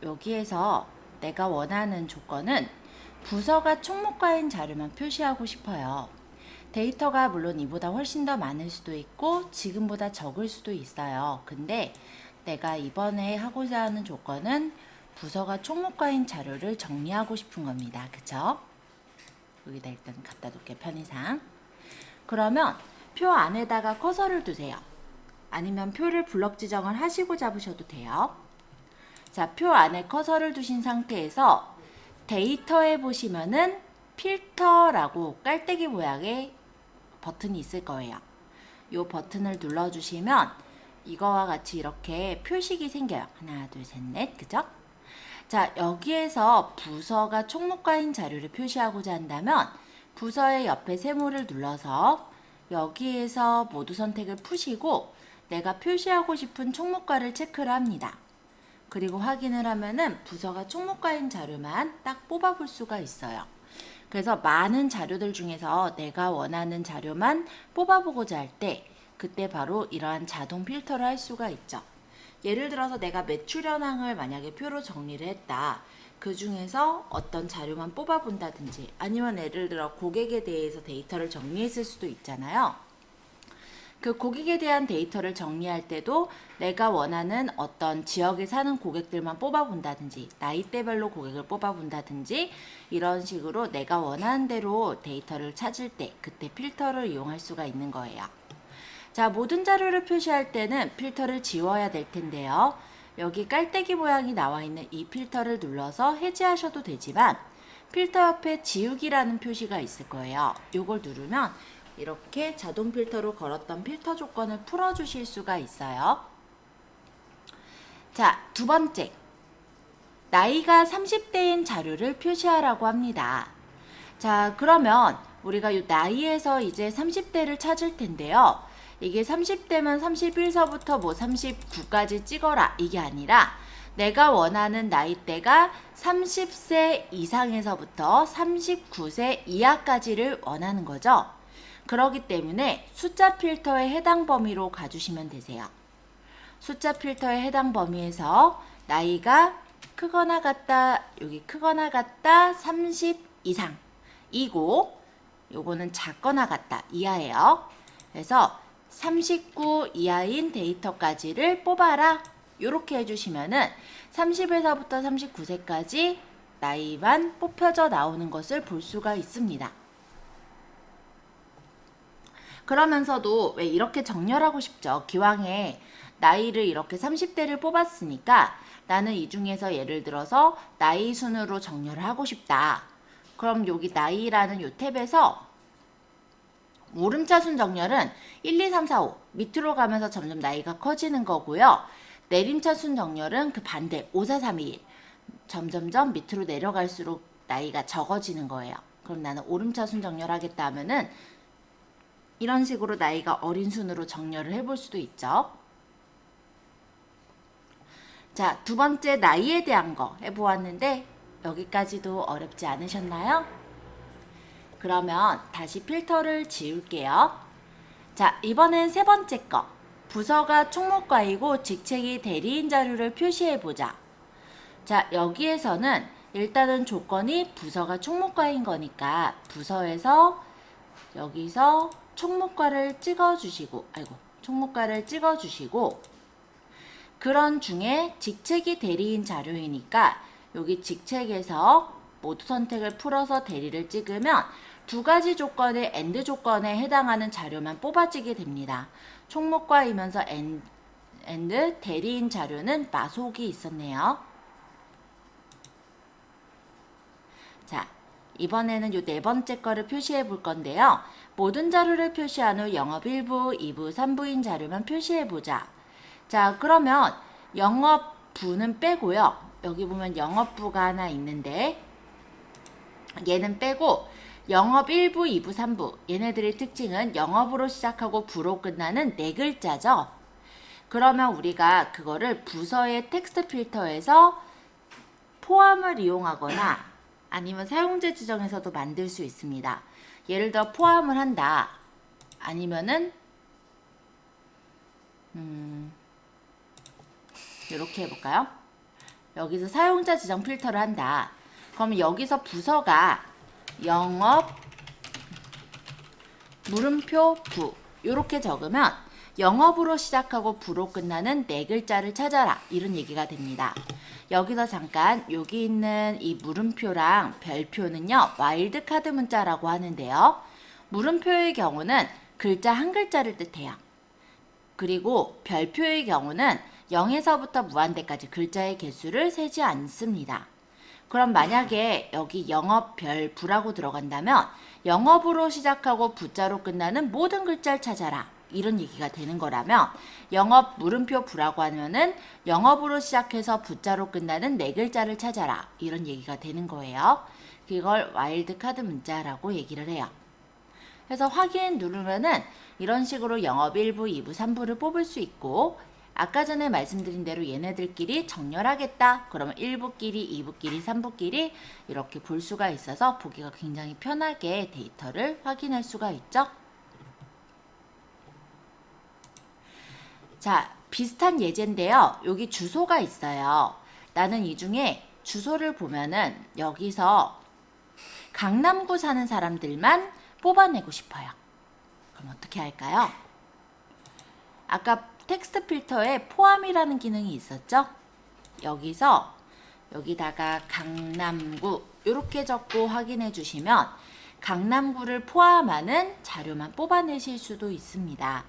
여기에서 내가 원하는 조건은 부서가 총무과인 자료만 표시하고 싶어요. 데이터가 물론 이보다 훨씬 더 많을 수도 있고 지금보다 적을 수도 있어요. 근데 내가 이번에 하고자 하는 조건은 부서가 총무과인 자료를 정리하고 싶은 겁니다. 그쵸? 여기다 일단 갖다 놓을게요. 편의상. 그러면 표 안에다가 커서를 두세요. 아니면 표를 블럭 지정을 하시고 잡으셔도 돼요. 자, 표 안에 커서를 두신 상태에서 데이터에 보시면은 필터라고 깔때기 모양의 버튼이 있을 거예요. 이 버튼을 눌러주시면 이거와 같이 이렇게 표식이 생겨요. 하나, 둘, 셋, 넷. 그죠? 자, 여기에서 부서가 총무과인 자료를 표시하고자 한다면 부서의 옆에 세모를 눌러서 여기에서 모두 선택을 푸시고 내가 표시하고 싶은 총무과를 체크를 합니다. 그리고 확인을 하면은 부서가 총무과인 자료만 딱 뽑아볼 수가 있어요. 그래서 많은 자료들 중에서 내가 원하는 자료만 뽑아보고자 할 때 그때 바로 이러한 자동 필터를 할 수가 있죠. 예를 들어서 내가 매출 현황을 만약에 표로 정리를 했다. 그 중에서 어떤 자료만 뽑아본다든지 아니면 예를 들어 고객에 대해서 데이터를 정리했을 수도 있잖아요. 그 고객에 대한 데이터를 정리할 때도 내가 원하는 어떤 지역에 사는 고객들만 뽑아본다든지 나이대별로 고객을 뽑아본다든지 이런 식으로 내가 원하는 대로 데이터를 찾을 때 그때 필터를 이용할 수가 있는 거예요. 자, 모든 자료를 표시할 때는 필터를 지워야 될 텐데요. 여기 깔때기 모양이 나와 있는 이 필터를 눌러서 해제하셔도 되지만 필터 옆에 지우기라는 표시가 있을 거예요. 이걸 누르면 이렇게 자동 필터로 걸었던 필터 조건을 풀어주실 수가 있어요. 자, 두 번째. 나이가 30대인 자료를 표시하라고 합니다. 자, 그러면 우리가 이 나이에서 이제 30대를 찾을 텐데요. 이게 30대면 31서부터 뭐 39까지 찍어라 이게 아니라 내가 원하는 나이대가 30세 이상에서부터 39세 이하까지를 원하는 거죠. 그렇기 때문에 숫자 필터에 해당 범위로 가주시면 되세요. 숫자 필터에 해당 범위에서 나이가 크거나 같다, 여기 크거나 같다 30 이상이고 요거는 작거나 같다 이하예요. 그래서 39 이하인 데이터까지를 뽑아라. 이렇게 해주시면은 30에서부터 39세까지 나이만 뽑혀져 나오는 것을 볼 수가 있습니다. 그러면서도 왜 이렇게 정렬하고 싶죠? 기왕에 나이를 이렇게 30대를 뽑았으니까 나는 이 중에서 예를 들어서 나이 순으로 정렬을 하고 싶다. 그럼 여기 나이라는 이 탭에서 오름차 순 정렬은 1, 2, 3, 4, 5 밑으로 가면서 점점 나이가 커지는 거고요. 내림차 순 정렬은 그 반대 5, 4, 3, 2, 1 점점점 밑으로 내려갈수록 나이가 적어지는 거예요. 그럼 나는 오름차 순 정렬하겠다 하면은 이런 식으로 나이가 어린 순으로 정렬을 해볼 수도 있죠. 자, 두 번째 나이에 대한 거 해보았는데 여기까지도 어렵지 않으셨나요? 그러면 다시 필터를 지울게요. 자, 이번엔 세 번째 거. 부서가 총무과이고 직책이 대리인 자료를 표시해보자. 자, 여기에서는 일단은 조건이 부서가 총무과인 거니까 부서에서 여기서 총무과를 찍어주시고, 총무과를 찍어주시고, 그런 중에 직책이 대리인 자료이니까 여기 직책에서 모두 선택을 풀어서 대리를 찍으면 두 가지 조건의 AND 조건에 해당하는 자료만 뽑아지게 됩니다. 총무과이면서 AND 대리인 자료는 마속이 있었네요. 자, 이번에는 요 네 번째 거를 표시해 볼 건데요. 모든 자료를 표시한 후 영업 1부, 2부, 3부인 자료만 표시해 보자. 자, 그러면 영업부는 빼고요. 여기 보면 영업부가 하나 있는데 얘는 빼고 영업 1부, 2부, 3부 얘네들의 특징은 영업으로 시작하고 부로 끝나는 네 글자죠. 그러면 우리가 그거를 부서의 텍스트 필터에서 포함을 이용하거나 아니면 사용자 지정에서도 만들 수 있습니다. 예를 들어 포함을 한다. 아니면은 이렇게 해볼까요? 여기서 사용자 지정 필터를 한다. 그럼 여기서 부서가 영업 물음표 부 이렇게 적으면 영업으로 시작하고 부로 끝나는 네 글자를 찾아라 이런 얘기가 됩니다. 여기서 잠깐 여기 있는 이 물음표랑 별표는요 와일드 카드 문자라고 하는데요. 물음표의 경우는 글자 한 글자를 뜻해요. 그리고 별표의 경우는 0에서부터 무한대까지 글자의 개수를 세지 않습니다. 그럼 만약에 여기 영업 별 부라고 들어간다면 영업으로 시작하고 부자로 끝나는 모든 글자를 찾아라 이런 얘기가 되는 거라면 영업 물음표 부라고 하면은 영업으로 시작해서 부자로 끝나는 네 글자를 찾아라 이런 얘기가 되는 거예요. 그걸 와일드 카드 문자라고 얘기를 해요. 그래서 확인 누르면은 이런 식으로 영업 1부, 2부, 3부를 뽑을 수 있고 아까 전에 말씀드린 대로 얘네들끼리 정렬하겠다. 그러면 1부끼리, 2부끼리, 3부끼리 이렇게 볼 수가 있어서 보기가 굉장히 편하게 데이터를 확인할 수가 있죠. 자, 비슷한 예제인데요. 여기 주소가 있어요. 나는 이 중에 주소를 보면은 여기서 강남구 사는 사람들만 뽑아내고 싶어요. 그럼 어떻게 할까요? 아까 텍스트 필터에 포함이라는 기능이 있었죠? 여기서 여기다가 강남구 이렇게 적고 확인해 주시면 강남구를 포함하는 자료만 뽑아내실 수도 있습니다.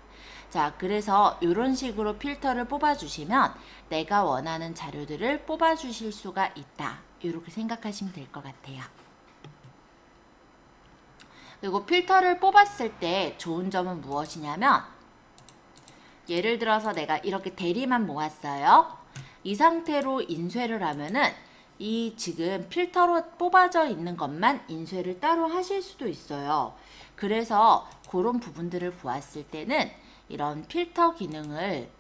자, 그래서 이런 식으로 필터를 뽑아주시면 내가 원하는 자료들을 뽑아주실 수가 있다. 이렇게 생각하시면 될 것 같아요. 그리고 필터를 뽑았을 때 좋은 점은 무엇이냐면 예를 들어서 내가 이렇게 대리만 모았어요. 이 상태로 인쇄를 하면은 이 지금 필터로 뽑아져 있는 것만 인쇄를 따로 하실 수도 있어요. 그래서 그런 부분들을 보았을 때는 이런 필터 기능을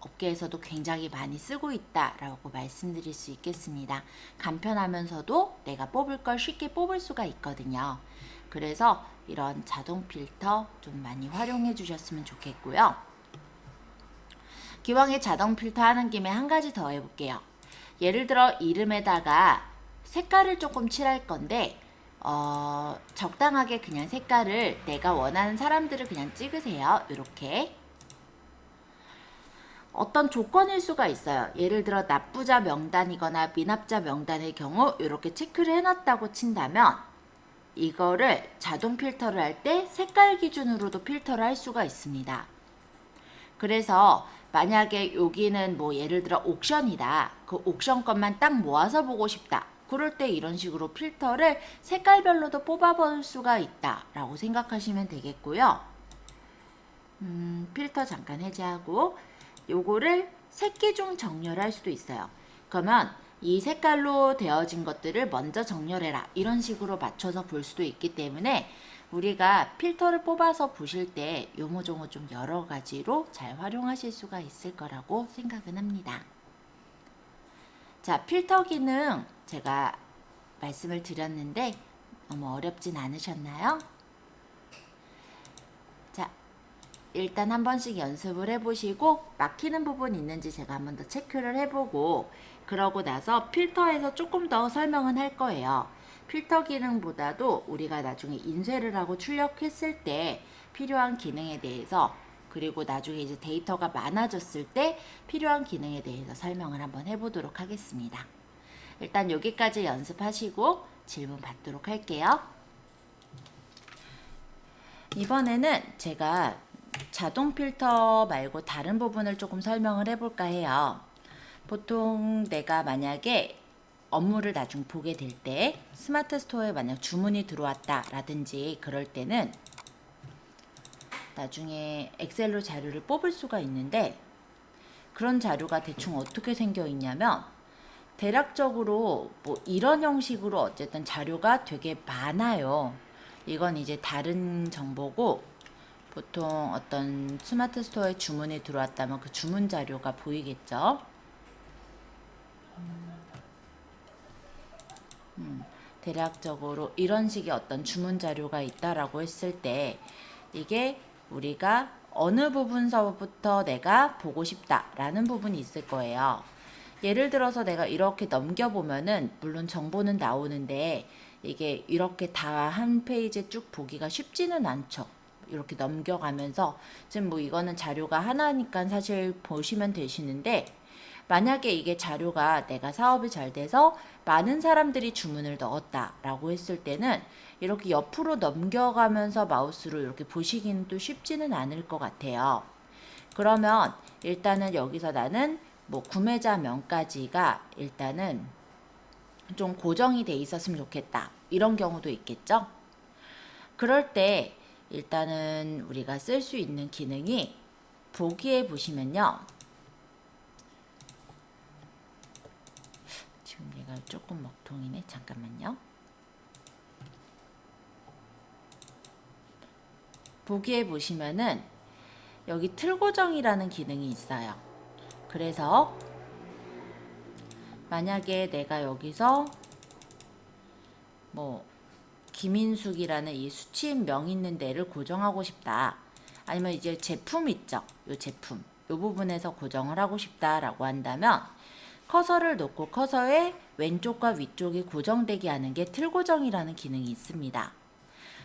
업계에서도 굉장히 많이 쓰고 있다라고 말씀드릴 수 있겠습니다. 간편하면서도 내가 뽑을 걸 쉽게 뽑을 수가 있거든요. 그래서 이런 자동 필터 좀 많이 활용해 주셨으면 좋겠고요. 기왕에 자동 필터 하는 김에 한 가지 더 해볼게요. 예를 들어 이름에다가 색깔을 조금 칠할 건데 적당하게 그냥 색깔을 내가 원하는 사람들을 그냥 찍으세요. 이렇게 어떤 조건일 수가 있어요. 예를 들어 납부자 명단이거나 미납자 명단의 경우 이렇게 체크를 해놨다고 친다면 이거를 자동 필터를 할 때 색깔 기준으로도 필터를 할 수가 있습니다. 그래서 만약에 여기는 뭐 예를 들어 옥션이다. 그 옥션 것만 딱 모아서 보고 싶다. 그럴 때 이런 식으로 필터를 색깔별로도 뽑아볼 수가 있다 라고 생각하시면 되겠고요. 필터 잠깐 해제하고 요거를 새끼 중 정렬할 수도 있어요. 그러면 이 색깔로 되어진 것들을 먼저 정렬해라 이런 식으로 맞춰서 볼 수도 있기 때문에 우리가 필터를 뽑아서 보실 때 요모조모 좀 여러 가지로 잘 활용하실 수가 있을 거라고 생각은 합니다. 자, 필터 기능 제가 말씀을 드렸는데 너무 어렵진 않으셨나요? 자, 일단 한 번씩 연습을 해보시고 막히는 부분 있는지 제가 한 번 더 체크를 해보고 그러고 나서 필터에서 조금 더 설명은 할 거예요. 필터 기능보다도 우리가 나중에 인쇄를 하고 출력했을 때 필요한 기능에 대해서 그리고 나중에 이제 데이터가 많아졌을 때 필요한 기능에 대해서 설명을 한번 해보도록 하겠습니다. 일단 여기까지 연습하시고 질문 받도록 할게요. 이번에는 제가 자동 필터 말고 다른 부분을 조금 설명을 해볼까 해요. 보통 내가 만약에 업무를 나중에 보게 될 때 스마트 스토어에 만약 주문이 들어왔다 라든지 그럴 때는 나중에 엑셀로 자료를 뽑을 수가 있는데 그런 자료가 대충 어떻게 생겨 있냐면 대략적으로 뭐 이런 형식으로 어쨌든 자료가 되게 많아요. 이건 이제 다른 정보고 보통 어떤 스마트 스토어에 주문이 들어왔다면 그 주문 자료가 보이겠죠. 대략적으로 이런 식의 어떤 주문 자료가 있다라고 했을 때 이게 우리가 어느 부분서부터 내가 보고 싶다라는 부분이 있을 거예요. 예를 들어서 내가 이렇게 넘겨보면은 물론 정보는 나오는데 이게 이렇게 다 한 페이지에 쭉 보기가 쉽지는 않죠. 이렇게 넘겨가면서 지금 뭐 이거는 자료가 하나니까 사실 보시면 되시는데 만약에 이게 자료가 내가 사업이 잘 돼서 많은 사람들이 주문을 넣었다라고 했을 때는 이렇게 옆으로 넘겨가면서 마우스로 이렇게 보시기는 또 쉽지는 않을 것 같아요. 그러면 일단은 여기서 나는 뭐 구매자 명까지가 일단은 좀 고정이 돼 있었으면 좋겠다. 이런 경우도 있겠죠? 그럴 때 일단은 우리가 쓸 수 있는 기능이 보기에 보시면요. 지금 얘가 조금 먹통이네. 잠깐만요. 보기에 보시면은 여기 틀 고정이라는 기능이 있어요. 그래서 만약에 내가 여기서 뭐 김인숙이라는 이 수취인 있는 데를 고정하고 싶다. 아니면 이제 제품 있죠. 요 제품. 요 부분에서 고정을 하고 싶다라고 한다면 커서를 놓고 커서의 왼쪽과 위쪽이 고정되게 하는 게 틀 고정이라는 기능이 있습니다.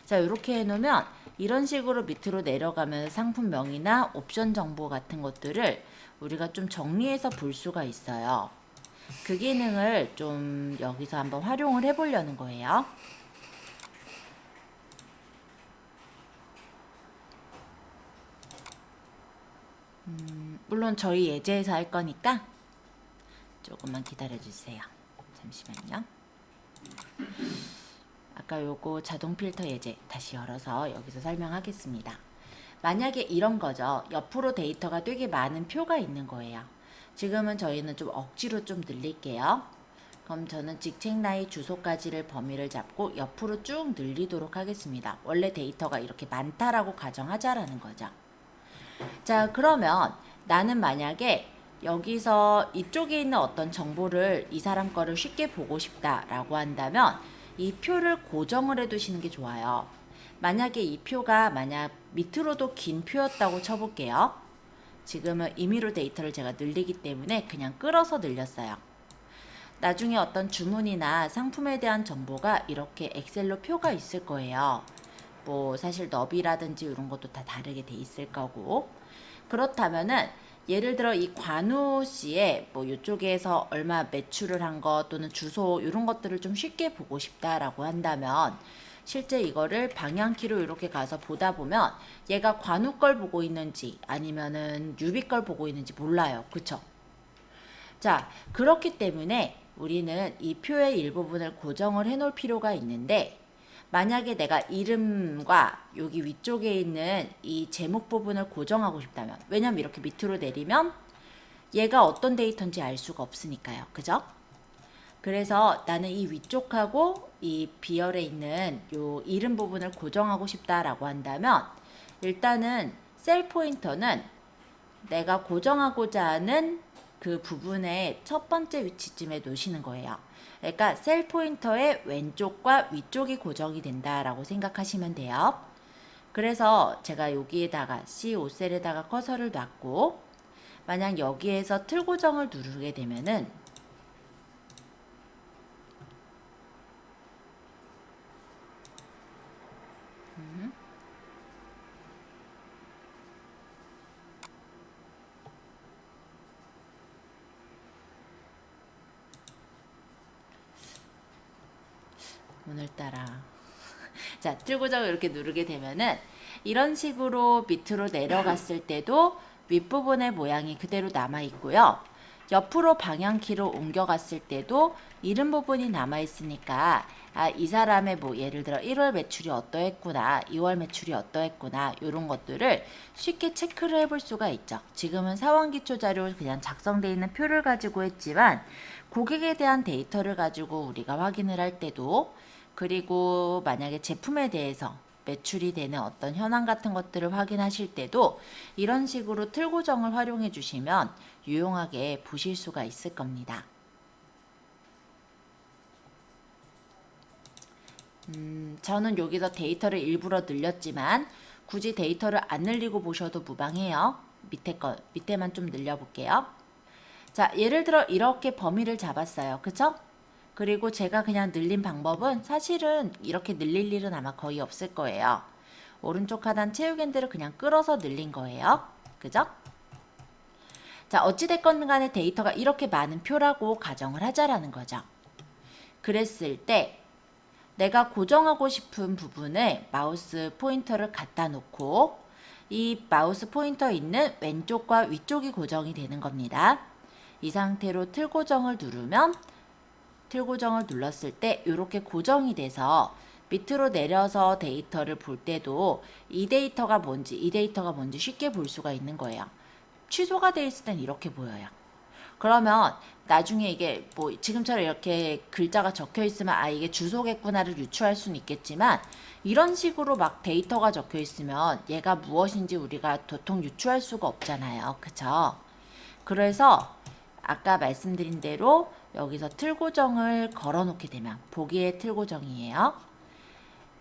자, 이렇게 해놓으면 이런 식으로 밑으로 내려가면 상품명이나 옵션 정보 같은 것들을 우리가 좀 정리해서 볼 수가 있어요. 그 기능을 좀 여기서 한번 활용을 해보려는 거예요. 물론 저희 예제에서 할 거니까 조금만 기다려주세요. 잠시만요. 아까 요거 자동 필터 예제 다시 열어서 여기서 설명하겠습니다. 만약에 이런 거죠. 옆으로 데이터가 되게 많은 표가 있는 거예요. 지금은 저희는 좀 억지로 좀 늘릴게요. 그럼 저는 직책 나이 주소까지를 범위를 잡고 옆으로 쭉 늘리도록 하겠습니다. 원래 데이터가 이렇게 많다라고 가정하자라는 거죠. 자, 그러면 나는 만약에 여기서 이쪽에 있는 어떤 정보를 이 사람 거를 쉽게 보고 싶다라고 한다면 이 표를 고정을 해 두시는 게 좋아요. 만약에 이 표가 만약 밑으로도 긴 표였다고 쳐볼게요. 지금은 임의로 데이터를 제가 늘리기 때문에 그냥 끌어서 늘렸어요. 나중에 어떤 주문이나 상품에 대한 정보가 이렇게 엑셀로 표가 있을 거예요. 뭐 사실 너비라든지 이런 것도 다 다르게 돼 있을 거고. 그렇다면은 예를 들어 이 관우 씨의 뭐 이쪽에서 얼마 매출을 한 것 또는 주소 이런 것들을 좀 쉽게 보고 싶다라고 한다면 실제 이거를 방향키로 이렇게 가서 보다 보면 얘가 관우 걸 보고 있는지 아니면은 유비 걸 보고 있는지 몰라요. 그쵸? 자, 그렇기 때문에 우리는 이 표의 일부분을 고정을 해 놓을 필요가 있는데 만약에 내가 이름과 여기 위쪽에 있는 이 제목 부분을 고정하고 싶다면 왜냐면 이렇게 밑으로 내리면 얘가 어떤 데이터인지 알 수가 없으니까요. 그죠? 그래서 나는 이 위쪽하고 이 비열에 있는 요 이름 부분을 고정하고 싶다라고 한다면 일단은 셀 포인터는 내가 고정하고자 하는 그 부분의 첫 번째 위치쯤에 놓으시는 거예요. 그러니까 셀 포인터의 왼쪽과 위쪽이 고정이 된다라고 생각하시면 돼요. 그래서 제가 여기에다가 C5셀에다가 커서를 놨고 만약 여기에서 틀 고정을 누르게 되면은 오늘따라 자, 틀 고정을 이렇게 누르게 되면은 이런 식으로 밑으로 내려갔을 때도 윗부분의 모양이 그대로 남아 있고요. 옆으로 방향키로 옮겨갔을 때도 이름 부분이 남아 있으니까 아, 이 사람의 뭐 예를 들어 1월 매출이 어떠했구나, 2월 매출이 어떠했구나 이런 것들을 쉽게 체크를 해볼 수가 있죠. 지금은 상황기초 자료 그냥 작성되어 있는 표를 가지고 했지만 고객에 대한 데이터를 가지고 우리가 확인을 할 때도 그리고 만약에 제품에 대해서 매출이 되는 어떤 현황 같은 것들을 확인하실 때도 이런 식으로 틀 고정을 활용해 주시면 유용하게 보실 수가 있을 겁니다. 저는 여기서 데이터를 일부러 늘렸지만 굳이 데이터를 안 늘리고 보셔도 무방해요. 밑에만 좀 늘려볼게요. 자, 예를 들어 이렇게 범위를 잡았어요. 그쵸? 그리고 제가 그냥 늘린 방법은 사실은 이렇게 늘릴 일은 아마 거의 없을 거예요. 오른쪽 하단 채우기들을 그냥 끌어서 늘린 거예요. 그죠? 자, 어찌됐건 간에 데이터가 이렇게 많은 표라고 가정을 하자라는 거죠. 그랬을 때 내가 고정하고 싶은 부분에 마우스 포인터를 갖다 놓고 이 마우스 포인터 있는 왼쪽과 위쪽이 고정이 되는 겁니다. 이 상태로 틀 고정을 누르면 틀 고정을 눌렀을 때 이렇게 고정이 돼서 밑으로 내려서 데이터를 볼 때도 이 데이터가 뭔지 쉽게 볼 수가 있는 거예요. 취소가 되어 있을 땐 이렇게 보여요. 그러면 나중에 이게 뭐 지금처럼 이렇게 글자가 적혀 있으면 아 이게 주소겠구나를 유추할 수는 있겠지만 이런 식으로 막 데이터가 적혀 있으면 얘가 무엇인지 우리가 도통 유추할 수가 없잖아요. 그쵸? 그래서 아까 말씀드린 대로 여기서 틀 고정을 걸어 놓게 되면 보기의 틀 고정이에요.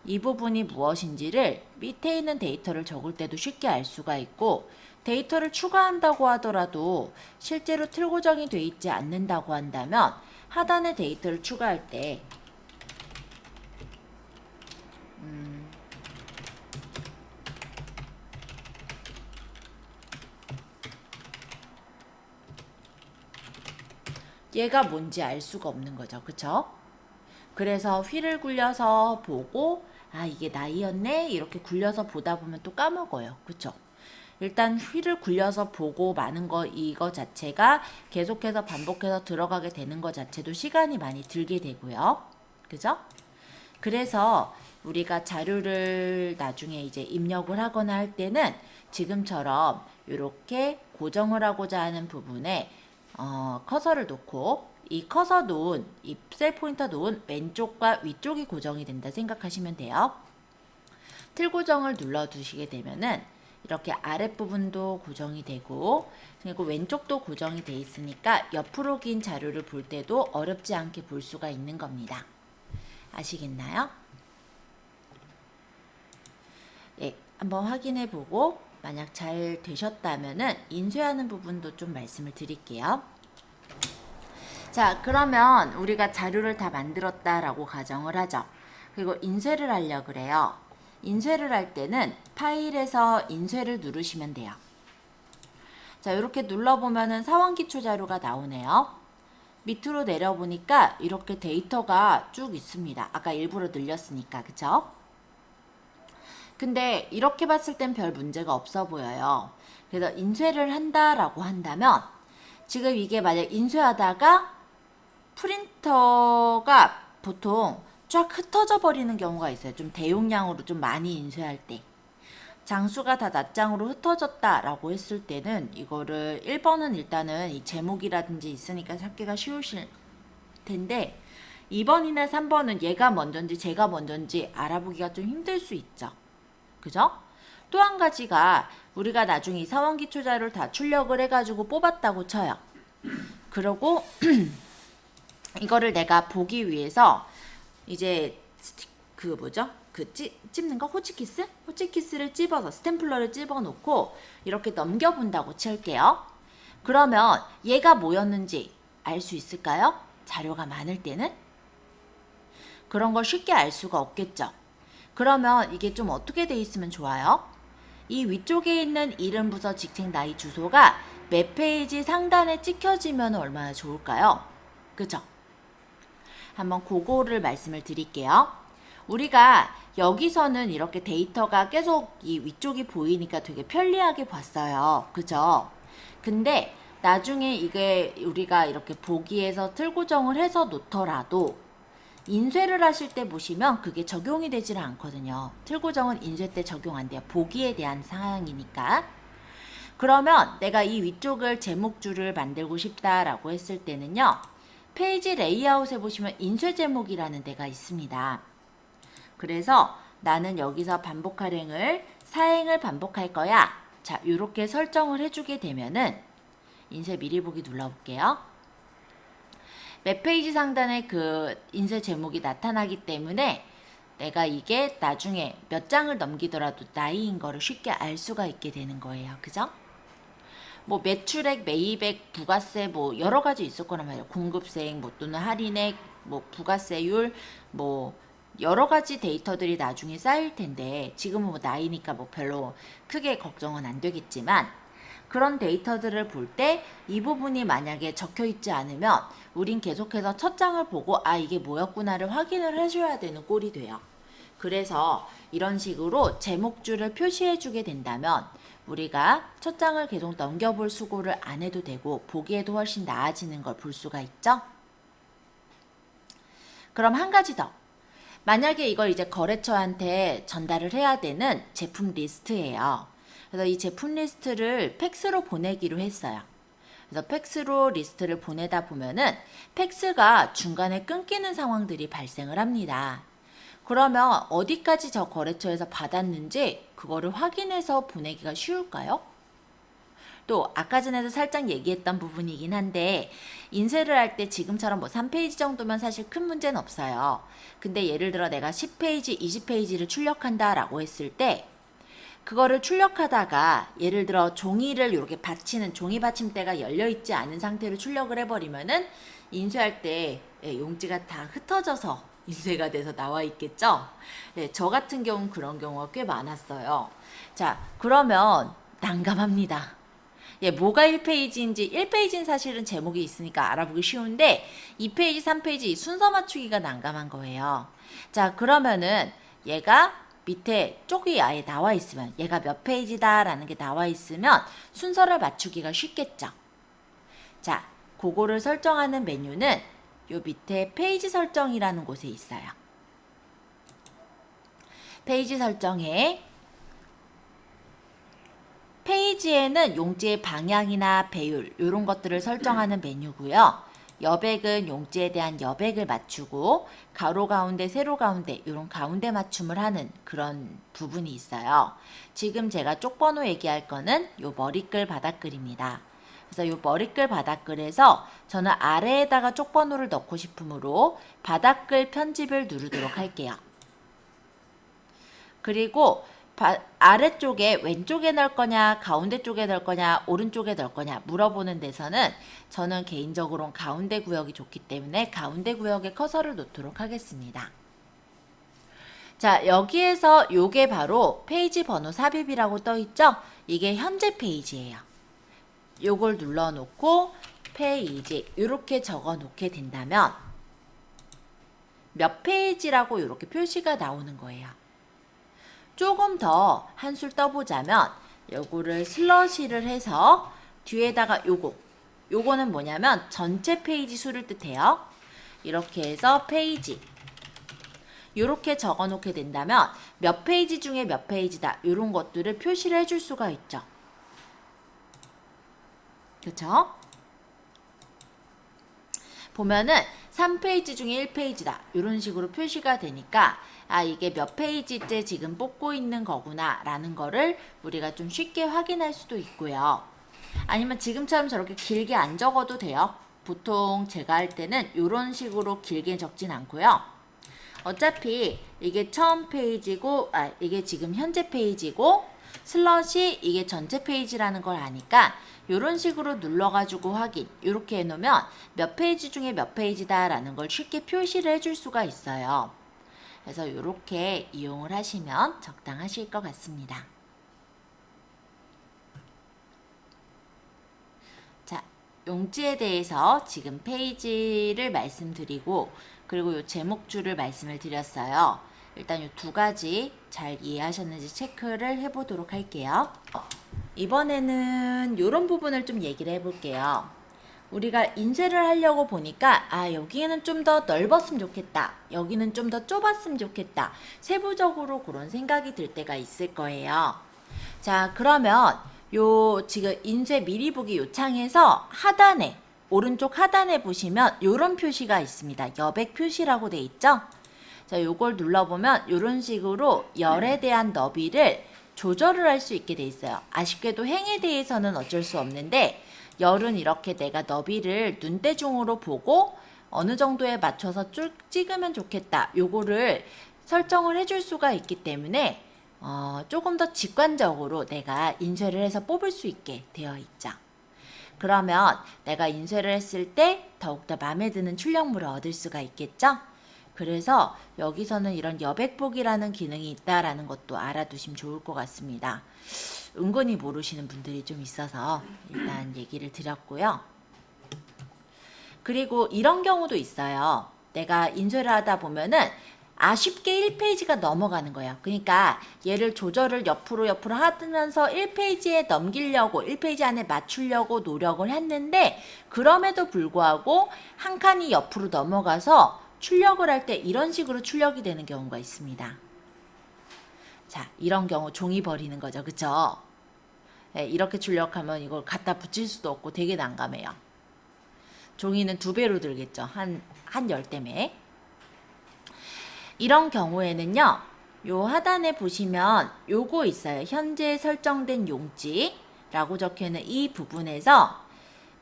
이 부분이 무엇인지를 밑에 있는 데이터를 적을 때도 쉽게 알 수가 있고 데이터를 추가한다고 하더라도 실제로 틀 고정이 돼 있지 않는다고 한다면 하단에 데이터를 추가할 때 얘가 뭔지 알 수가 없는 거죠. 그쵸? 그래서 휠을 굴려서 보고 아 이게 나이였네 이렇게 굴려서 보다 보면 또 까먹어요. 그쵸? 일단 휠을 굴려서 보고 마는 거 이거 자체가 계속해서 반복해서 들어가게 되는 것 자체도 시간이 많이 들게 되고요. 그죠? 그래서 우리가 자료를 나중에 이제 입력을 하거나 할 때는 지금처럼 이렇게 고정을 하고자 하는 부분에 커서를 놓고 이 커서 놓은 이 셀 포인터 놓은 왼쪽과 위쪽이 고정이 된다 생각하시면 돼요. 틀 고정을 눌러 두시게 되면은 이렇게 아랫부분도 고정이 되고 그리고 왼쪽도 고정이 돼 있으니까 옆으로 긴 자료를 볼 때도 어렵지 않게 볼 수가 있는 겁니다. 아시겠나요? 네, 한번 확인해 보고 만약 잘 되셨다면은 인쇄하는 부분도 좀 말씀을 드릴게요. 자, 그러면 우리가 자료를 다 만들었다라고 가정을 하죠. 그리고 인쇄를 하려고 그래요. 인쇄를 할 때는 파일에서 인쇄를 누르시면 돼요. 자, 이렇게 눌러보면은 사원기초 자료가 나오네요. 밑으로 내려보니까 이렇게 데이터가 쭉 있습니다. 아까 일부러 늘렸으니까, 그쵸? 근데 이렇게 봤을 땐 별 문제가 없어 보여요. 그래서 인쇄를 한다라고 한다면 지금 이게 만약 인쇄하다가 프린터가 보통 쫙 흩어져 버리는 경우가 있어요. 좀 대용량으로 좀 많이 인쇄할 때. 장수가 다 낱장으로 흩어졌다라고 했을 때는 이거를 1번은 일단은 이 제목이라든지 있으니까 찾기가 쉬우실 텐데 2번이나 3번은 얘가 먼저인지 제가 먼저인지 알아보기가 좀 힘들 수 있죠. 그죠? 또 한 가지가 우리가 나중에 이 사원기초 자료를 다 출력을 해가지고 뽑았다고 쳐요. 그러고 이거를 내가 보기 위해서 이제 그 뭐죠? 찝는 거? 호치키스? 호치키스를 찝어서 스탬플러를 찝어 놓고 이렇게 넘겨본다고 칠게요. 그러면 얘가 뭐였는지 알 수 있을까요? 자료가 많을 때는? 그런 걸 쉽게 알 수가 없겠죠. 그러면 이게 좀 어떻게 돼 있으면 좋아요? 이 위쪽에 있는 이름, 부서, 직책, 나이, 주소가 몇 페이지 상단에 찍혀지면 얼마나 좋을까요? 그죠? 한번 그거를 말씀을 드릴게요. 우리가 여기서는 이렇게 데이터가 계속 이 위쪽이 보이니까 되게 편리하게 봤어요. 그죠? 근데 나중에 이게 우리가 이렇게 보기에서 틀 고정을 해서 놓더라도 인쇄를 하실 때 보시면 그게 적용이 되질 않거든요. 틀 고정은 인쇄 때 적용 안 돼요. 보기에 대한 상황이니까. 그러면 내가 이 위쪽을 제목줄을 만들고 싶다라고 했을 때는요. 페이지 레이아웃에 보시면 인쇄 제목이라는 데가 있습니다. 그래서 나는 여기서 반복 할행을 4행을 반복할 거야. 자, 이렇게 설정을 해주게 되면은 인쇄 미리 보기 눌러볼게요. 웹 페이지 상단에 그 인쇄 제목이 나타나기 때문에 내가 이게 나중에 몇 장을 넘기더라도 나이인 거를 쉽게 알 수가 있게 되는 거예요. 그죠? 뭐 매출액, 매입액, 부가세 뭐 여러 가지 있을 거란 말이에요. 공급세액 뭐 또는 할인액, 뭐 부가세율 뭐 여러 가지 데이터들이 나중에 쌓일 텐데 지금은 뭐 나이니까 뭐 별로 크게 걱정은 안 되겠지만 그런 데이터들을 볼 때 이 부분이 만약에 적혀 있지 않으면 우린 계속해서 첫 장을 보고 아 이게 뭐였구나를 확인을 해줘야 되는 꼴이 돼요. 그래서 이런 식으로 제목줄을 표시해 주게 된다면 우리가 첫 장을 계속 넘겨볼 수고를 안 해도 되고 보기에도 훨씬 나아지는 걸 볼 수가 있죠. 그럼 한 가지 더. 만약에 이걸 이제 거래처한테 전달을 해야 되는 제품 리스트예요. 그래서 이 제품 리스트를 팩스로 보내기로 했어요. 그래서 팩스로 리스트를 보내다 보면은 팩스가 중간에 끊기는 상황들이 발생을 합니다. 그러면 어디까지 저 거래처에서 받았는지 그거를 확인해서 보내기가 쉬울까요? 또 아까 전에도 살짝 얘기했던 부분이긴 한데 인쇄를 할 때 지금처럼 뭐 3페이지 정도면 사실 큰 문제는 없어요. 근데 예를 들어 내가 10페이지, 20페이지를 출력한다 라고 했을 때 그거를 출력하다가 예를 들어 종이를 이렇게 받치는 종이 받침대가 열려있지 않은 상태로 출력을 해버리면은 인쇄할 때 용지가 다 흩어져서 인쇄가 돼서 나와 있겠죠? 네, 저 같은 경우는 그런 경우가 꽤 많았어요. 자, 그러면 난감합니다. 예, 뭐가 1페이지인지 1페이지는 사실은 제목이 있으니까 알아보기 쉬운데 2페이지, 3페이지 순서 맞추기가 난감한 거예요. 자, 그러면은 얘가 밑에 쪽이 아예 나와 있으면 얘가 몇 페이지다 라는 게 나와 있으면 순서를 맞추기가 쉽겠죠. 자, 그거를 설정하는 메뉴는 요 밑에 페이지 설정이라는 곳에 있어요. 페이지 설정에 페이지에는 용지의 방향이나 배율 이런 것들을 설정하는 메뉴고요. 여백은 용지에 대한 여백을 맞추고 가로 가운데, 세로 가운데 이런 가운데 맞춤을 하는 그런 부분이 있어요. 지금 제가 쪽번호 얘기할 거는 요 머리글 바닥글입니다. 그래서 요 머리글 바닥글에서 저는 아래에다가 쪽번호를 넣고 싶으므로 바닥글 편집을 누르도록 할게요. 그리고 아래쪽에 왼쪽에 넣을 거냐 가운데 쪽에 넣을 거냐 오른쪽에 넣을 거냐 물어보는 데서는 저는 개인적으로는 가운데 구역이 좋기 때문에 가운데 구역에 커서를 놓도록 하겠습니다. 자, 여기에서 요게 바로 페이지 번호 삽입이라고 떠 있죠? 이게 현재 페이지예요. 요걸 눌러 놓고 페이지 이렇게 적어 놓게 된다면 몇 페이지라고 이렇게 표시가 나오는 거예요. 조금 더 한술 떠보자면 요거를 슬러시를 해서 뒤에다가 요거는 뭐냐면 전체 페이지 수를 뜻해요. 이렇게 해서 페이지 요렇게 적어 놓게 된다면 몇 페이지 중에 몇 페이지다 요런 것들을 표시를 해줄 수가 있죠. 그쵸? 보면은 3페이지 중에 1페이지다 이런 식으로 표시가 되니까 아 이게 몇 페이지째 지금 뽑고 있는 거구나 라는 거를 우리가 좀 쉽게 확인할 수도 있고요. 아니면 지금처럼 저렇게 길게 안 적어도 돼요. 보통 제가 할 때는 이런 식으로 길게 적진 않고요. 어차피 이게 처음 페이지고 이게 지금 현재 페이지고 슬롯이 이게 전체 페이지라는 걸 아니까 이런 식으로 눌러가지고 확인 이렇게 해놓으면 몇 페이지 중에 몇 페이지다 라는 걸 쉽게 표시를 해줄 수가 있어요. 그래서 이렇게 이용을 하시면 적당하실 것 같습니다. 자, 용지에 대해서 지금 페이지를 말씀드리고 그리고 이 제목줄을 말씀을 드렸어요. 일단 이 두 가지 잘 이해하셨는지 체크를 해보도록 할게요. 이번에는 이런 부분을 좀 얘기를 해볼게요. 우리가 인쇄를 하려고 보니까 아 여기는 좀 더 넓었으면 좋겠다. 여기는 좀 더 좁았으면 좋겠다. 세부적으로 그런 생각이 들 때가 있을 거예요. 자, 그러면 요 지금 인쇄 미리 보기 요 창에서 하단에 오른쪽 하단에 보시면 요런 표시가 있습니다. 여백 표시라고 돼 있죠? 자, 요걸 눌러보면 요런 식으로 열에 대한 너비를 조절을 할 수 있게 돼 있어요. 아쉽게도 행에 대해서는 어쩔 수 없는데 열은 이렇게 내가 너비를 눈대중으로 보고 어느 정도에 맞춰서 쭉 찍으면 좋겠다. 요거를 설정을 해줄 수가 있기 때문에 조금 더 직관적으로 내가 인쇄를 해서 뽑을 수 있게 되어 있죠. 그러면 내가 인쇄를 했을 때 더욱더 마음에 드는 출력물을 얻을 수가 있겠죠? 그래서 여기서는 이런 여백복이라는 기능이 있다라는 것도 알아두시면 좋을 것 같습니다. 은근히 모르시는 분들이 좀 있어서 일단 얘기를 드렸고요. 그리고 이런 경우도 있어요. 내가 인쇄를 하다 보면은 아쉽게 1페이지가 넘어가는 거예요. 그러니까 얘를 조절을 옆으로 하면서 1페이지에 넘기려고 1페이지 안에 맞추려고 노력을 했는데 그럼에도 불구하고 한 칸이 옆으로 넘어가서 출력을 할 때 이런 식으로 출력이 되는 경우가 있습니다. 자, 이런 경우 종이 버리는 거죠. 그쵸? 네, 이렇게 출력하면 이걸 갖다 붙일 수도 없고 되게 난감해요. 종이는 2배로 들겠죠. 한 10대매. 이런 경우에는요. 요 하단에 보시면 요거 있어요. 현재 설정된 용지라고 적혀있는 이 부분에서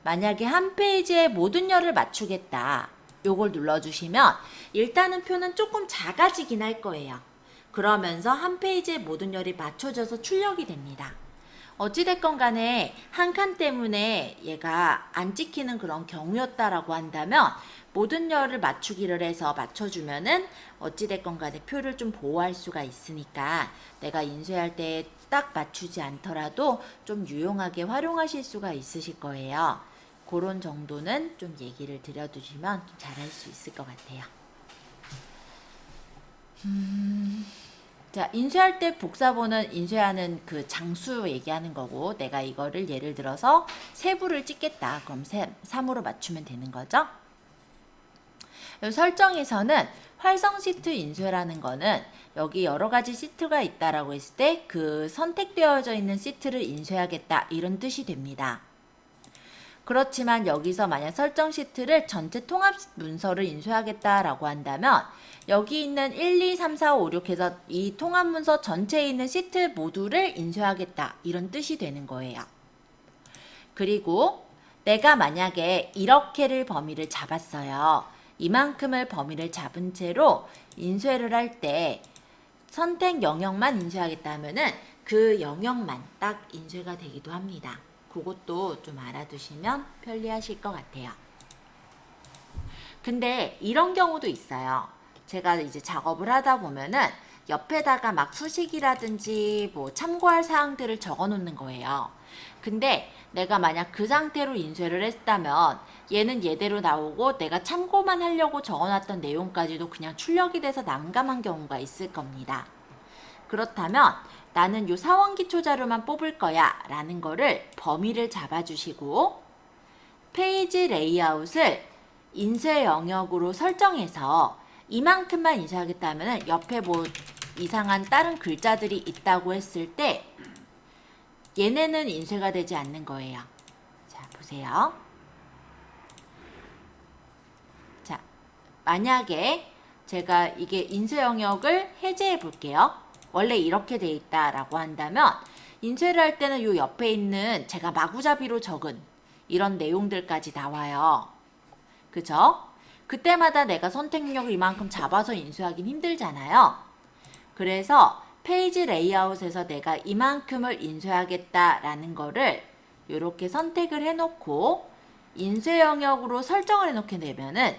만약에 한 페이지에 모든 열을 맞추겠다. 요걸 눌러주시면 일단은 표는 조금 작아지긴 할 거예요. 그러면서 한 페이지에 모든 열이 맞춰져서 출력이 됩니다. 어찌됐건 간에 한 칸 때문에 얘가 안 찍히는 그런 경우였다라고 한다면 모든 열을 맞추기를 해서 맞춰주면은 어찌됐건 간에 표를 좀 보호할 수가 있으니까 내가 인쇄할 때 딱 맞추지 않더라도 좀 유용하게 활용하실 수가 있으실 거예요. 그런 정도는 좀 얘기를 드려두시면 좀 잘할 수 있을 것 같아요. 자, 인쇄할 때 복사본은 인쇄하는 그 장수 얘기하는 거고 내가 이거를 예를 들어서 세부를 찍겠다. 그럼 3으로 맞추면 되는 거죠. 이 설정에서는 활성 시트 인쇄라는 거는 여기 여러 가지 시트가 있다라고 했을 때 그 선택되어져 있는 시트를 인쇄하겠다 이런 뜻이 됩니다. 그렇지만 여기서 만약 설정 시트를 전체 통합 문서를 인쇄하겠다라고 한다면 여기 있는 1, 2, 3, 4, 5, 6 해서 이 통합 문서 전체에 있는 시트 모두를 인쇄하겠다 이런 뜻이 되는 거예요. 그리고 내가 만약에 이렇게를 범위를 잡았어요. 이만큼을 범위를 잡은 채로 인쇄를 할 때 선택 영역만 인쇄하겠다 하면은 그 영역만 딱 인쇄가 되기도 합니다. 그것도 좀 알아두시면 편리하실 것 같아요. 근데 이런 경우도 있어요. 제가 이제 작업을 하다 보면은 옆에다가 막 수식이라든지 뭐 참고할 사항들을 적어 놓는 거예요. 근데 내가 만약 그 상태로 인쇄를 했다면 얘는 얘대로 나오고 내가 참고만 하려고 적어놨던 내용까지도 그냥 출력이 돼서 난감한 경우가 있을 겁니다. 그렇다면 나는 요 사원기초 자료만 뽑을 거야 라는 거를 범위를 잡아주시고 페이지 레이아웃을 인쇄 영역으로 설정해서 이만큼만 인쇄하겠다 하면 옆에 뭐 이상한 다른 글자들이 있다고 했을 때 얘네는 인쇄가 되지 않는 거예요. 자, 보세요. 자, 만약에 제가 이게 인쇄 영역을 해제해 볼게요. 원래 이렇게 돼 있다라고 한다면 인쇄를 할 때는 요 옆에 있는 제가 마구잡이로 적은 이런 내용들까지 나와요. 그죠? 그때마다 내가 선택력을 이만큼 잡아서 인쇄하긴 힘들잖아요. 그래서 페이지 레이아웃에서 내가 이만큼을 인쇄하겠다라는 거를 이렇게 선택을 해놓고 인쇄 영역으로 설정을 해놓게 되면은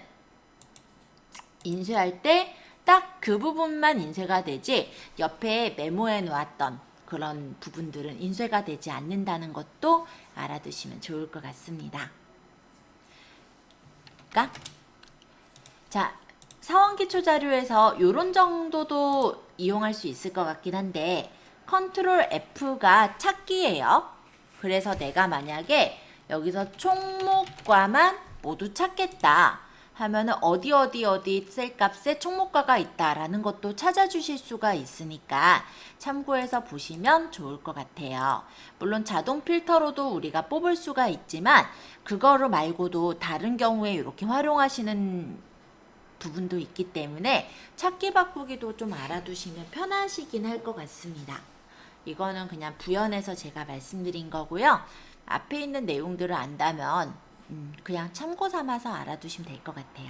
인쇄할 때 딱 그 부분만 인쇄가 되지 옆에 메모해 놓았던 그런 부분들은 인쇄가 되지 않는다는 것도 알아두시면 좋을 것 같습니다. 그러니까 자, 사원기초 자료에서 이런 정도도 이용할 수 있을 것 같긴 한데 컨트롤 F가 찾기예요. 그래서 내가 만약에 여기서 총목과만 모두 찾겠다 하면은 어디 셀값에 총목과가 있다라는 것도 찾아주실 수가 있으니까 참고해서 보시면 좋을 것 같아요. 물론 자동 필터로도 우리가 뽑을 수가 있지만 그거를 말고도 다른 경우에 이렇게 활용하시는 부분도 있기 때문에 찾기 바꾸기도 좀 알아두시면 편하시긴 할 것 같습니다. 이거는 그냥 부연해서 제가 말씀드린 거고요. 앞에 있는 내용들을 안다면 그냥 참고 삼아서 알아두시면 될 것 같아요.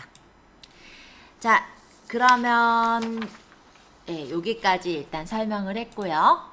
자, 그러면 여기까지 일단 설명을 했고요.